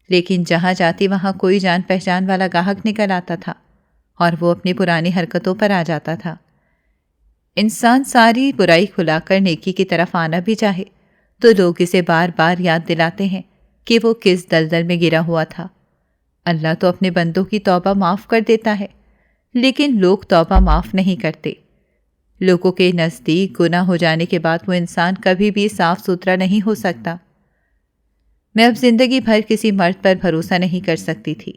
لیکن جہاں جاتی وہاں کوئی جان پہچان والا گاہک نکل آتا تھا اور وہ اپنی پرانی حرکتوں پر آ جاتا تھا۔ انسان ساری برائی کھلا کر نیکی کی طرف آنا بھی چاہے تو لوگ اسے بار بار یاد دلاتے ہیں کہ وہ کس دلدل میں گرا ہوا تھا۔ اللہ تو اپنے بندوں کی توبہ معاف کر دیتا ہے، لیکن لوگ توبہ معاف نہیں کرتے۔ لوگوں کے نزدیک گناہ ہو جانے کے بعد وہ انسان کبھی بھی صاف ستھرا نہیں ہو سکتا۔ میں اب زندگی بھر کسی مرد پر بھروسہ نہیں کر سکتی تھی۔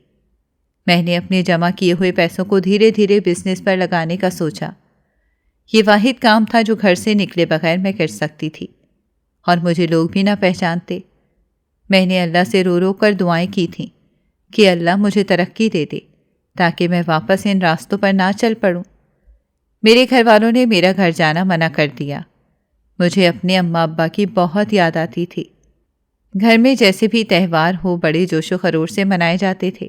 میں نے اپنے جمع کیے ہوئے پیسوں کو دھیرے دھیرے بزنس پر لگانے کا سوچا۔ یہ واحد کام تھا جو گھر سے نکلے بغیر میں کر سکتی تھی، اور مجھے لوگ بھی نہ پہچانتے۔ میں نے اللہ سے رو رو کر دعائیں کی تھیں کہ اللہ مجھے ترقی دے دے تاکہ میں واپس ان راستوں پر نہ چل پڑوں۔ میرے گھر والوں نے میرا گھر جانا منع کر دیا۔ مجھے اپنے اماں ابا کی بہت یاد آتی تھی۔ گھر میں جیسے بھی تہوار ہو بڑے جوش و خروش سے منائے جاتے تھے۔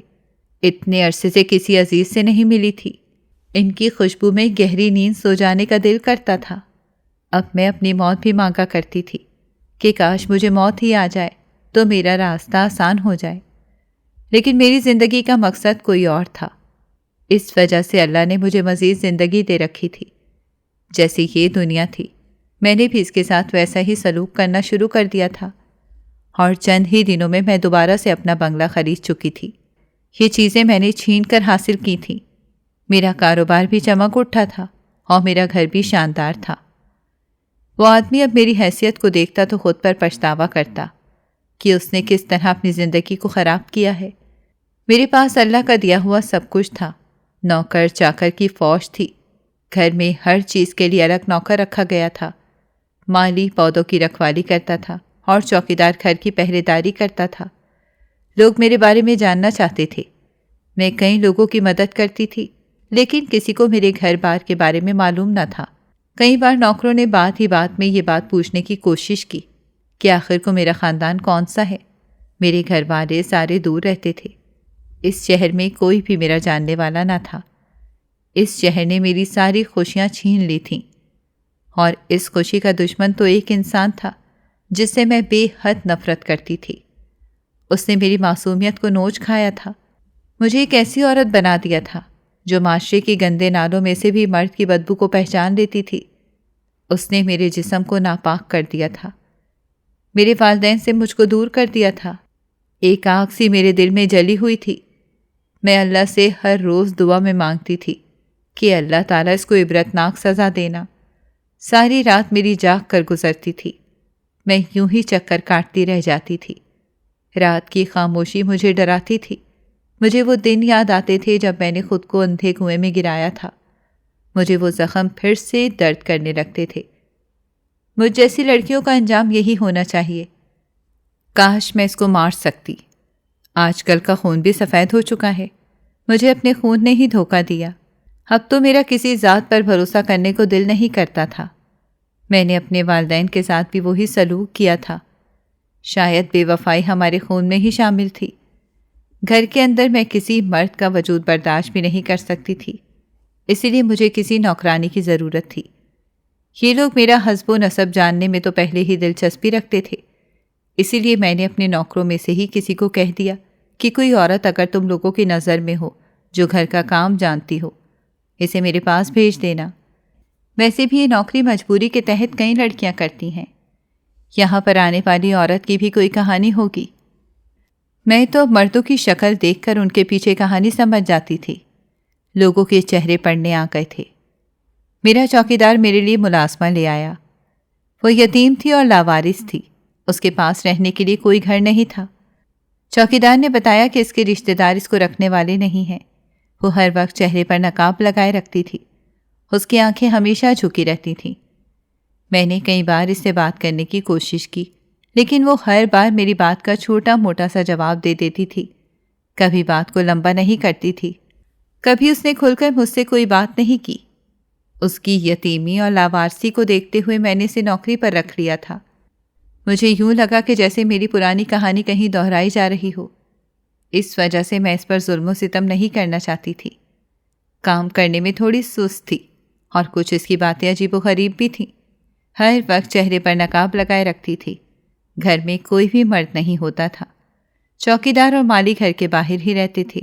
اتنے عرصے سے کسی عزیز سے نہیں ملی تھی۔ ان کی خوشبو میں گہری نیند سو جانے کا دل کرتا تھا۔ اب میں اپنی موت بھی مانگا کرتی تھی کہ کاش مجھے موت ہی آ جائے تو میرا راستہ آسان ہو جائے، لیکن میری زندگی کا مقصد کوئی اور تھا۔ اس وجہ سے اللہ نے مجھے مزید زندگی دے رکھی تھی۔ جیسی یہ دنیا تھی میں نے بھی اس کے ساتھ ویسا ہی سلوک کرنا شروع کر دیا تھا، اور چند ہی دنوں میں دوبارہ سے اپنا بنگلہ خرید چکی تھی۔ یہ چیزیں میں نے چھین کر حاصل کی تھیں۔ میرا کاروبار بھی چمک اٹھا تھا اور میرا گھر بھی شاندار تھا۔ وہ آدمی اب میری حیثیت کو دیکھتا تو خود پر پچھتاوا کرتا کہ اس نے کس طرح اپنی زندگی کو خراب کیا ہے۔ میرے پاس اللہ کا دیا ہوا سب کچھ تھا۔ نوکر چاکر کی فوج تھی۔ گھر میں ہر چیز کے لیے الگ نوکر رکھا گیا تھا۔ مالی پودوں کی رکھوالی کرتا تھا اور چوکیدار گھر کی پہرے داری کرتا تھا۔ لوگ میرے بارے میں جاننا چاہتے تھے۔ میں کئی لوگوں کی مدد کرتی تھی، لیکن کسی کو میرے گھر بار کے بارے میں معلوم نہ تھا۔ کئی بار نوکروں نے بات ہی بات میں یہ بات پوچھنے کی کوشش کی کہ آخر کو میرا خاندان کون سا ہے۔ میرے گھر والے سارے دور رہتے تھے۔ اس شہر میں کوئی بھی میرا جاننے والا نہ تھا۔ اس شہر نے میری ساری خوشیاں چھین لی تھیں، اور اس خوشی کا دشمن تو ایک انسان تھا جس سے میں بے حد نفرت کرتی تھی۔ اس نے میری معصومیت کو نوچ کھایا تھا۔ مجھے ایک ایسی عورت بنا دیا تھا جو معاشرے کی گندے نالوں میں سے بھی مرد کی بدبو کو پہچان لیتی تھی۔ اس نے میرے جسم کو ناپاک کر دیا تھا، میرے والدین سے مجھ کو دور کر دیا تھا۔ ایک آگ سی میرے دل میں جلی ہوئی تھی۔ میں اللہ سے ہر روز دعا میں مانگتی تھی کہ اللہ تعالیٰ اس کو عبرتناک سزا دینا۔ ساری رات میری جاگ کر گزرتی تھی۔ میں یوں ہی چکر کاٹتی رہ جاتی تھی۔ رات کی خاموشی مجھے ڈراتی تھی۔ مجھے وہ دن یاد آتے تھے جب میں نے خود کو اندھے کنویں میں گرایا تھا۔ مجھے وہ زخم پھر سے درد کرنے لگتے تھے۔ مجھ جیسی لڑکیوں کا انجام یہی ہونا چاہیے۔ کاش میں اس کو مار سکتی۔ آج کل کا خون بھی سفید ہو چکا ہے۔ مجھے اپنے خون نے ہی دھوکہ دیا۔ اب تو میرا کسی ذات پر بھروسہ کرنے کو دل نہیں کرتا تھا۔ میں نے اپنے والدین کے ساتھ بھی وہی سلوک کیا تھا۔ شاید بے وفائی ہمارے خون میں ہی شامل تھی۔ گھر کے اندر میں کسی مرد کا وجود برداشت بھی نہیں کر سکتی تھی، اسی لیے مجھے کسی نوکرانی کی ضرورت تھی۔ یہ لوگ میرا حسب و نسب جاننے میں تو پہلے ہی دلچسپی رکھتے تھے، اسی لیے میں نے اپنے نوکروں میں سے ہی کسی کو کہہ دیا کہ کوئی عورت اگر تم لوگوں کی نظر میں ہو جو گھر کا کام جانتی ہو، اسے میرے پاس بھیج دینا۔ ویسے بھی یہ نوکری مجبوری کے تحت کئی لڑکیاں کرتی ہیں۔ یہاں پر آنے والی عورت کی بھی کوئی کہانی ہوگی۔ میں تو مردوں کی شکل دیکھ کر ان کے پیچھے کہانی سمجھ جاتی تھی۔ لوگوں کے چہرے پڑھنے آ گئے تھے۔ میرا چوکیدار میرے لیے ملازمہ لے آیا۔ وہ یتیم تھی اور لاوارث تھی۔ اس کے پاس رہنے کے لیے کوئی گھر نہیں تھا۔ چوکیدار نے بتایا کہ اس کے رشتہ دار اس کو رکھنے والے نہیں ہیں۔ وہ ہر وقت چہرے پر نقاب لگائے رکھتی تھی۔ اس کی آنکھیں ہمیشہ جھکی رہتی تھیں۔ میں نے کئی بار اس سے بات کرنے کی کوشش کی، لیکن وہ ہر بار میری بات کا چھوٹا موٹا سا جواب دے دیتی تھی۔ کبھی بات کو لمبا نہیں کرتی تھی، کبھی اس نے کھل کر مجھ سے کوئی بات نہیں کی۔ اس کی یتیمی اور لاوارسی کو دیکھتے ہوئے میں نے اسے نوکری پر رکھ لیا تھا۔ مجھے یوں لگا کہ جیسے میری پرانی کہانی کہیں دہرائی جا رہی ہو۔ اس وجہ سے میں اس پر ظلم و ستم نہیں کرنا چاہتی تھی۔ کام کرنے میں تھوڑی سست تھی اور کچھ اس کی باتیں عجیب و غریب بھی تھیں۔ ہر وقت چہرے پر نقاب لگائے رکھتی تھی۔ گھر میں کوئی بھی مرد نہیں ہوتا تھا۔ چوکیدار اور مالی گھر کے باہر ہی رہتے تھے۔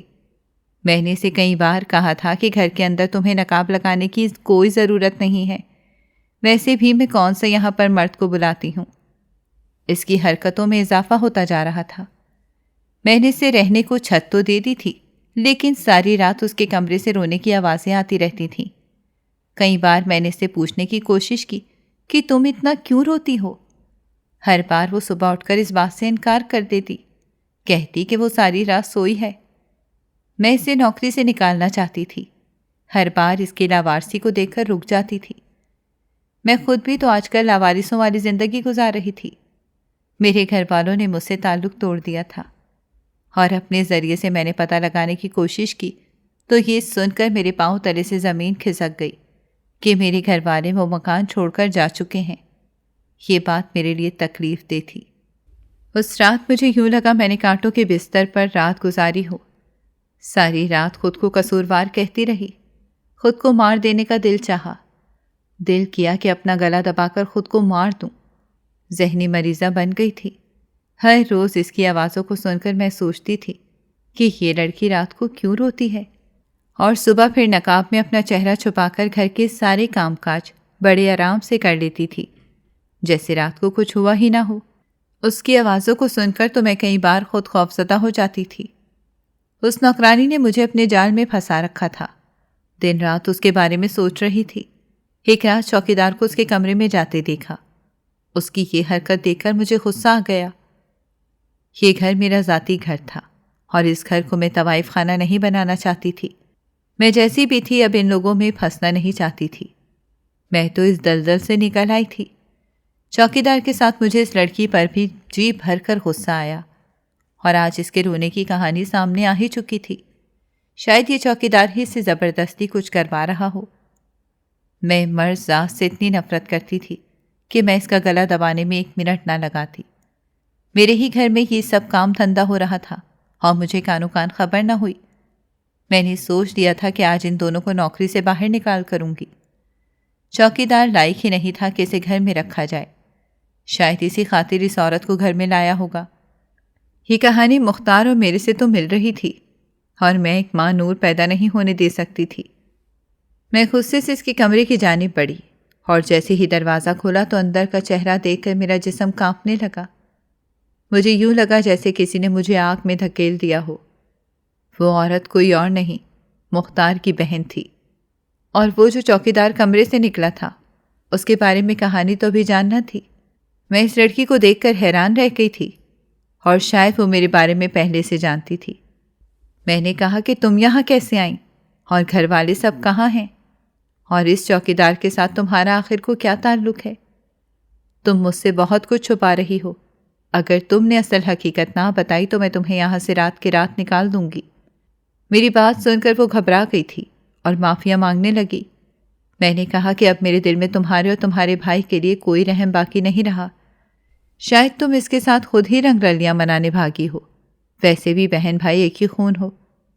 میں نے اسے کئی بار کہا تھا کہ گھر کے اندر تمہیں نقاب لگانے کی کوئی ضرورت نہیں ہے، ویسے بھی میں کون سے یہاں پر مرد کو بلاتی ہوں۔ اس کی حرکتوں میں اضافہ ہوتا جا رہا تھا۔ میں نے اسے رہنے کو چھت تو دے دی تھی، لیکن ساری رات اس کے کمرے سے رونے کی آوازیں آتی رہتی تھیں۔ کئی بار میں نے اس سے پوچھنے کی کوشش کی کہ تم اتنا کیوں روتی ہو؟ ہر بار وہ صبح اٹھ کر اس بات سے انکار کر دیتی، کہتی کہ وہ ساری رات سوئی ہے۔ میں اسے نوکری سے نکالنا چاہتی تھی۔ ہر بار اس کی لاوارسی کو دیکھ کر رک جاتی تھی۔ میں خود بھی تو آج کل لاوارثوں والی زندگی گزار رہی تھی۔ میرے گھر والوں نے مجھ سے تعلق توڑ دیا تھا، اور اپنے ذریعے سے میں نے پتہ لگانے کی کوشش کی تو یہ سن کر میرے پاؤں تلے سے زمین کھسک گئی کہ میرے گھر والے وہ مکان چھوڑ کر جا چکے ہیں۔ یہ بات میرے لیے تکلیف دہ تھی۔ اس رات مجھے یوں لگا میں نے کانٹوں کے بستر پر رات گزاری ہو۔ ساری رات خود کو قصوروار کہتی رہی۔ خود کو مار دینے کا دل چاہا۔ دل کیا کہ اپنا گلا دبا کر خود کو مار دوں۔ ذہنی مریضہ بن گئی تھی۔ ہر روز اس کی آوازوں کو سن کر میں سوچتی تھی کہ یہ لڑکی رات کو کیوں روتی ہے، اور صبح پھر نقاب میں اپنا چہرہ چھپا کر گھر کے سارے کام کاج بڑے آرام سے کر لیتی تھی، جیسے رات کو کچھ ہوا ہی نہ ہو۔ اس کی آوازوں کو سن کر تو میں کئی بار خود خوفزدہ ہو جاتی تھی۔ اس نوکرانی نے مجھے اپنے جال میں پھنسا رکھا تھا۔ دن رات اس کے بارے میں سوچ رہی تھی۔ ایک رات چوکیدار کو اس کے کمرے میں جاتے دیکھا۔ اس کی یہ حرکت دیکھ کر مجھے غصہ آ گیا۔ یہ گھر میرا ذاتی گھر تھا، اور اس گھر کو میں طوائف خانہ نہیں بنانا چاہتی تھی۔ میں جیسی بھی تھی اب ان لوگوں میں پھنسنا نہیں چاہتی تھی۔ میں تو اس دلدل سے نکل آئی تھی۔ چوکیدار کے ساتھ مجھے اس لڑکی پر بھی جی بھر کر غصہ آیا، اور آج اس کے رونے کی کہانی سامنے آ ہی چکی تھی۔ شاید یہ چوکیدار ہی سے زبردستی کچھ کروا رہا ہو۔ میں مرد ذات سے اتنی نفرت کرتی تھی کہ میں اس کا گلا دبانے میں 1 منٹ نہ لگاتی۔ میرے ہی گھر میں یہ سب کام دھندا ہو رہا تھا اور مجھے کانوں کان خبر نہ ہوئی۔ میں نے سوچ لیا تھا کہ آج ان دونوں کو نوکری سے باہر نکال کروں گی۔ چوکیدار لائق ہی نہیں تھا کہ اسے گھر میں رکھا جائے۔ شاید اسی خاطر اس عورت کو گھر میں لایا ہوگا۔ یہ کہانی مختار اور میرے سے تو مل رہی تھی، اور میں ایک ماں نور پیدا نہیں ہونے دے سکتی تھی۔ میں غصے سے اس کے کمرے کی جانب بڑھی، اور جیسے ہی دروازہ کھولا تو اندر کا چہرہ دیکھ کر میرا جسم کانپنے لگا۔ مجھے یوں لگا جیسے کسی نے مجھے آگ میں دھکیل دیا ہو۔ وہ عورت کوئی اور نہیں، مختار کی بہن تھی، اور وہ جو چوکیدار کمرے سے نکلا تھا، اس کے بارے میں کہانی تو بھی جاننا تھی۔ میں اس لڑکی کو دیکھ کر حیران رہ گئی تھی، اور شاید وہ میرے بارے میں پہلے سے جانتی تھی۔ میں نے کہا کہ تم یہاں کیسے آئیں، اور گھر والے سب کہاں ہیں، اور اس چوکیدار کے ساتھ تمہارا آخر کو کیا تعلق ہے؟ تم مجھ سے بہت کچھ چھپا رہی ہو۔ اگر تم نے اصل حقیقت نہ بتائی تو میں تمہیں یہاں سے رات کے رات نکال دوں گی۔ میری بات سن کر وہ گھبرا گئی تھی اور معافیا مانگنے لگی۔ میں نے کہا کہ اب میرے دل میں تمہارے اور تمہارے بھائی کے لیے کوئی رحم باقی نہیں رہا۔ شاید تم اس کے ساتھ خود ہی رنگ رلیاں منانے بھاگی ہو۔ ویسے بھی بہن بھائی ایک ہی خون ہو،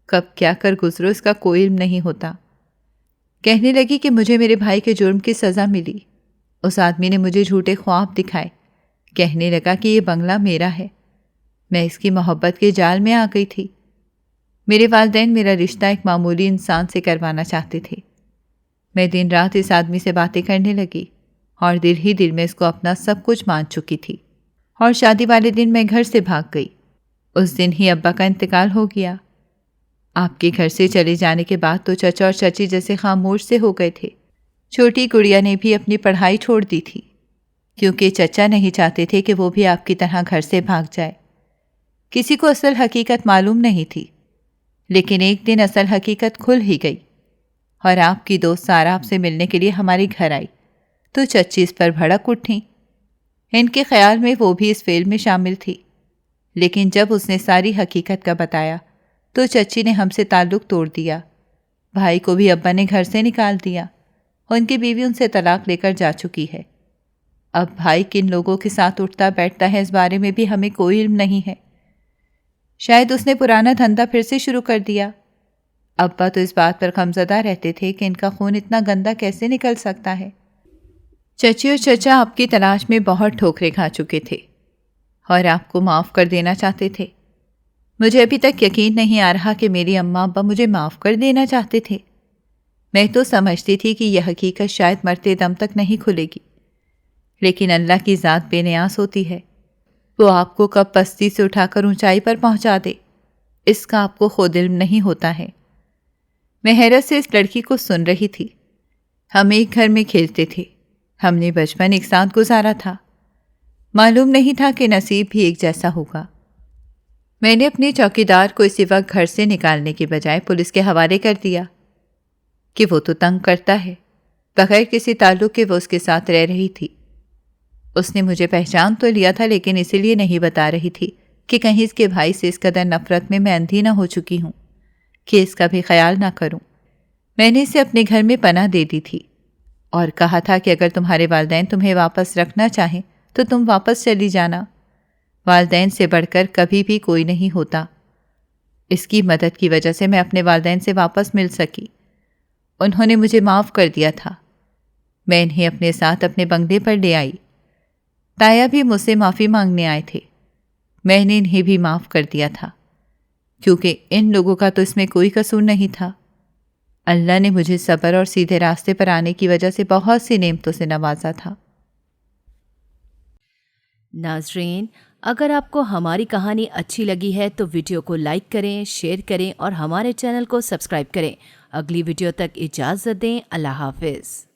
کب کیا کر گزرو اس کا کوئی علم نہیں ہوتا۔ کہنے لگی کہ مجھے میرے بھائی کے جرم کی سزا ملی۔ اس آدمی نے مجھے جھوٹے خواب دکھائے۔ کہنے لگا کہ یہ بنگلہ میرا ہے۔ میں اس کی محبت کے جال میں آ گئی تھی۔ میرے والدین میرا رشتہ ایک معمولی انسان سے کروانا چاہتے تھے۔ میں دن رات اس آدمی سے باتیں کرنے لگی، اور دل ہی دل میں اس کو اپنا سب کچھ مان چکی تھی، اور شادی والے دن میں گھر سے بھاگ گئی۔ اس دن ہی ابا کا انتقال ہو گیا۔ آپ کے گھر سے چلے جانے کے بعد تو چچا اور چچی جیسے خاموش سے ہو گئے تھے۔ چھوٹی گڑیا نے بھی اپنی پڑھائی چھوڑ دی تھی، کیونکہ چچا نہیں چاہتے تھے کہ وہ بھی آپ کی طرح گھر سے بھاگ جائے۔ کسی کو اصل حقیقت معلوم نہیں تھی، لیکن ایک دن اصل حقیقت کھل ہی گئی، اور آپ کی دوست سارا آپ سے ملنے کے لیے ہمارے گھر آئی تو چچی اس پر بھڑک اٹھیں۔ ان کے خیال میں وہ بھی اس فعل میں شامل تھی، لیکن جب اس نے ساری حقیقت کا بتایا تو چچی نے ہم سے تعلق توڑ دیا، بھائی کو بھی ابا نے گھر سے نکال دیا، ان کی بیوی ان سے طلاق لے کر جا چکی ہے۔ اب بھائی کن لوگوں کے ساتھ اٹھتا بیٹھتا ہے اس بارے میں بھی ہمیں کوئی علم نہیں ہے۔ شاید اس نے پرانا دھندا پھر سے شروع کر دیا۔ ابا تو اس بات پر غمزدہ رہتے تھے کہ ان کا خون اتنا گندا کیسے نکل سکتا ہے۔ چچی اور چچا آپ کی تلاش میں بہت ٹھوکریں کھا چکے تھے اور آپ کو معاف کر دینا چاہتے تھے۔ مجھے ابھی تک یقین نہیں آ رہا کہ میری اماں ابا مجھے معاف کر دینا چاہتے تھے۔ میں تو سمجھتی تھی کہ یہ حقیقت شاید مرتے دم تک نہیں کھلے گی، لیکن اللہ کی ذات بے نیاز ہوتی ہے، وہ آپ کو کب پستی سے اٹھا کر اونچائی پر پہنچا دے، اس کا آپ کو خود علم نہیں ہوتا ہے۔ میں حیرت سے اس لڑکی کو سن رہی تھی۔ ہم ایک گھر میں کھیلتے تھے، ہم نے بچپن ایک ساتھ گزارا تھا، معلوم نہیں تھا کہ نصیب بھی ایک جیسا ہوگا۔ میں نے اپنے چوکیدار کو اسی وقت گھر سے نکالنے کے بجائے پولیس کے حوالے کر دیا کہ وہ تو تنگ کرتا ہے، بغیر کسی تعلق کے وہ اس کے ساتھ رہ رہی تھی۔ اس نے مجھے پہچان تو لیا تھا، لیکن اسی لیے نہیں بتا رہی تھی کہ کہیں اس کے بھائی سے اس قدر نفرت میں اندھی نہ ہو چکی ہوں کہ اس کا بھی خیال نہ کروں۔ میں نے اسے اپنے گھر میں پناہ دے دی تھی اور کہا تھا کہ اگر تمہارے والدین تمہیں واپس رکھنا چاہیں تو تم واپس چلی جانا، والدین سے بڑھ کر کبھی بھی کوئی نہیں ہوتا۔ اس کی مدد کی وجہ سے میں اپنے والدین سے واپس مل سکی، انہوں نے مجھے معاف کر دیا تھا۔ میں انہیں اپنے ساتھ اپنے بنگلے پر لے آئی، تایا بھی مجھ سے معافی مانگنے آئے تھے، میں نے انہیں بھی معاف کر دیا تھا، کیونکہ ان لوگوں کا تو اس میں کوئی قصور نہیں تھا۔ اللہ نے مجھے صبر اور سیدھے راستے پر آنے کی وجہ سے بہت سی نعمتوں سے نوازا تھا۔ ناظرین، اگر آپ کو ہماری کہانی اچھی لگی ہے تو ویڈیو کو لائک کریں، شیئر کریں اور ہمارے چینل کو سبسکرائب کریں۔ اگلی ویڈیو تک اجازت دیں۔ اللہ حافظ۔